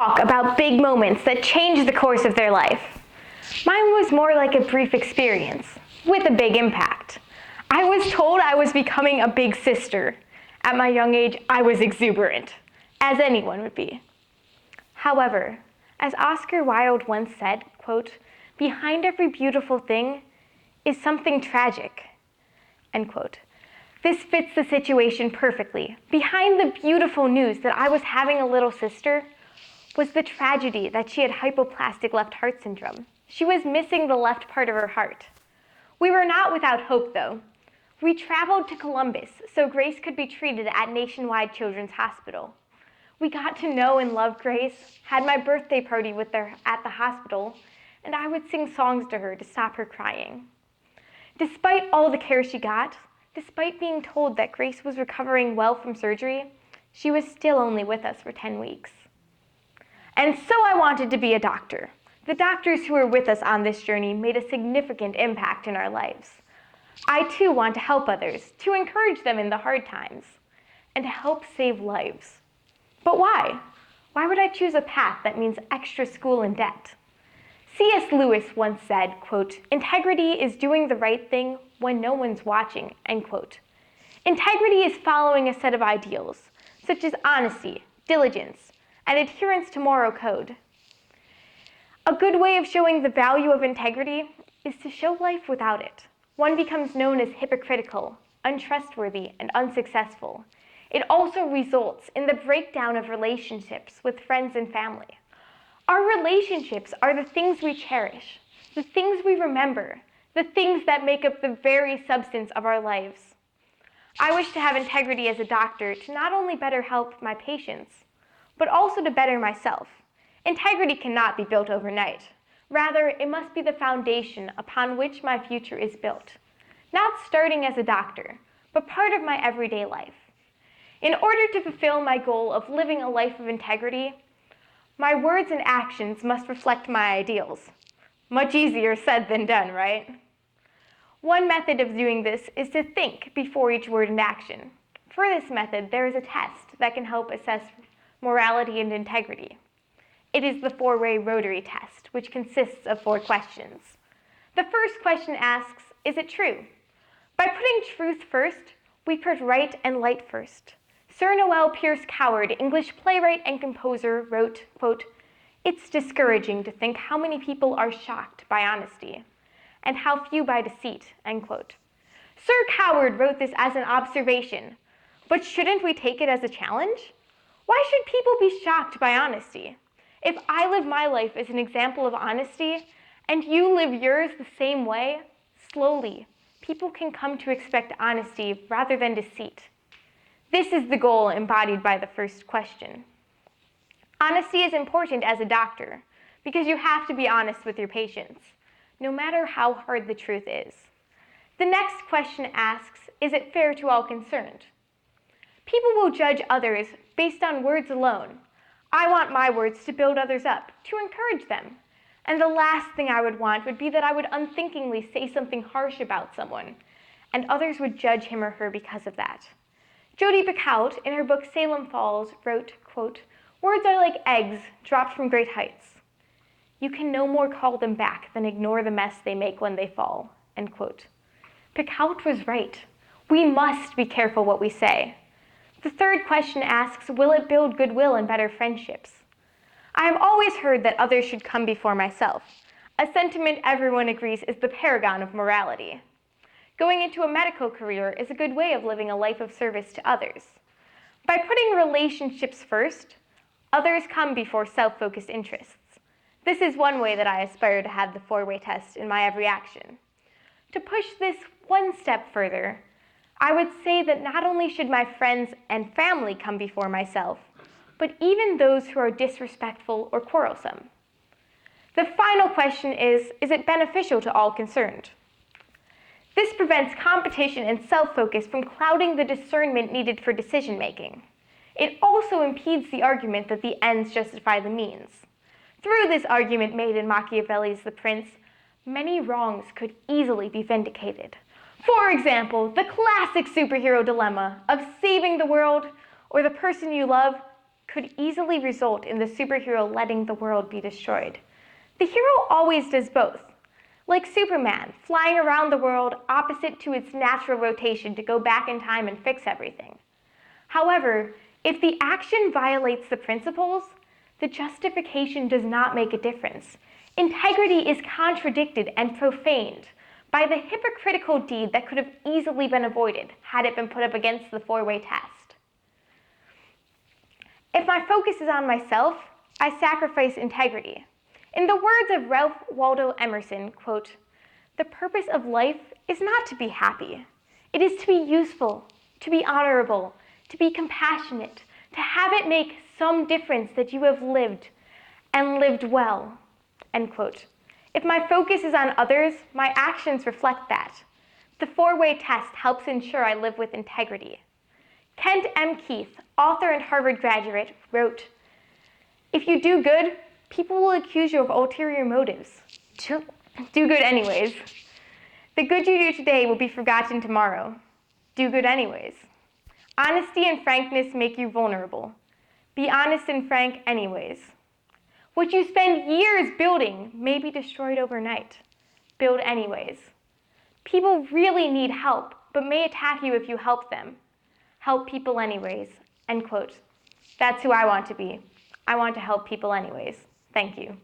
talk about big moments that changed the course of their life. Mine was more like a brief experience, with a big impact. I was told I was becoming a big sister. At my young age, I was exuberant, as anyone would be. However, as Oscar Wilde once said, quote, "Behind every beautiful thing is something tragic," end quote. This fits the situation perfectly. Behind the beautiful news that I was having a little sister was the tragedy that she had hypoplastic left heart syndrome. She was missing the left part of her heart. We were not without hope, though. We traveled to Columbus so Grace could be treated at Nationwide Children's Hospital. We got to know and love Grace, had my birthday party with her at the hospital, and I would sing songs to her to stop her crying. Despite all the care she got, despite being told that Grace was recovering well from surgery, she was still only with us for 10 weeks. And so I wanted to be a doctor. The doctors who were with us on this journey made a significant impact in our lives. I too want to help others, to encourage them in the hard times, and to help save lives. But why? Why would I choose a path that means extra school and debt? C.S. Lewis once said, quote, "Integrity is doing the right thing when no one's watching," end quote. Integrity is following a set of ideals, such as honesty, diligence, and adherence to moral code. A good way of showing the value of integrity is to show life without it. One becomes known as hypocritical, untrustworthy, and unsuccessful. It also results in the breakdown of relationships with friends and family. Our relationships are the things we cherish, the things we remember, the things that make up the very substance of our lives. I wish to have integrity as a doctor to not only better help my patients, but also to better myself. Integrity cannot be built overnight. Rather, it must be the foundation upon which my future is built, not starting as a doctor, but part of my everyday life. In order to fulfill my goal of living a life of integrity, my words and actions must reflect my ideals. Much easier said than done, right? One method of doing this is to think before each word and action. For this method, there is a test that can help assess morality and integrity. It is the four-way Rotary test, which consists of 4 questions. The first question asks, is it true? By putting truth first, we put right and light first. Sir Noel Pierce Coward, English playwright and composer, wrote, quote, "It's discouraging to think how many people are shocked by honesty, and how few by deceit," end quote. Sir Coward wrote this as an observation, but shouldn't we take it as a challenge? Why should people be shocked by honesty? If I live my life as an example of honesty, and you live yours the same way, slowly, people can come to expect honesty rather than deceit. This is the goal embodied by the first question. Honesty is important as a doctor because you have to be honest with your patients, no matter how hard the truth is. The next question asks, is it fair to all concerned? People will judge others based on words alone. I want my words to build others up, to encourage them. And the last thing I would want would be that I would unthinkingly say something harsh about someone, and others would judge him or her because of that. Jodi Picoult, in her book Salem Falls, wrote, quote, "Words are like eggs dropped from great heights. You can no more call them back than ignore the mess they make when they fall," end quote. Picoult was right. We must be careful what we say. The third question asks, will it build goodwill and better friendships? I have always heard that others should come before myself, a sentiment everyone agrees is the paragon of morality. Going into a medical career is a good way of living a life of service to others. By putting relationships first, others come before self-focused interests. This is one way that I aspire to have the 4-way test in my every action. To push this one step further, I would say that not only should my friends and family come before myself, but even those who are disrespectful or quarrelsome. The final question is it beneficial to all concerned? This prevents competition and self-focus from clouding the discernment needed for decision-making. It also impedes the argument that the ends justify the means. Through this argument made in Machiavelli's The Prince, many wrongs could easily be vindicated. For example, the classic superhero dilemma of saving the world or the person you love could easily result in the superhero letting the world be destroyed. The hero always does both. Like Superman, flying around the world opposite to its natural rotation to go back in time and fix everything. However, if the action violates the principles, the justification does not make a difference. Integrity is contradicted and profaned by the hypocritical deed that could have easily been avoided had it been put up against the four-way test. If my focus is on myself, I sacrifice integrity. In the words of Ralph Waldo Emerson, quote, "The purpose of life is not to be happy. It is to be useful, to be honorable, to be compassionate, to have it make some difference that you have lived and lived well," end quote. If my focus is on others, my actions reflect that. The four-way test helps ensure I live with integrity. Kent M. Keith, author and Harvard graduate, wrote, "If you do good, people will accuse you of ulterior motives. Do good anyways. The good you do today will be forgotten tomorrow. Do good anyways. Honesty and frankness make you vulnerable. Be honest and frank anyways. What you spend years building may be destroyed overnight. Build anyways. People really need help, but may attack you if you help them. Help people anyways," end quote. That's who I want to be. I want to help people anyways. Thank you.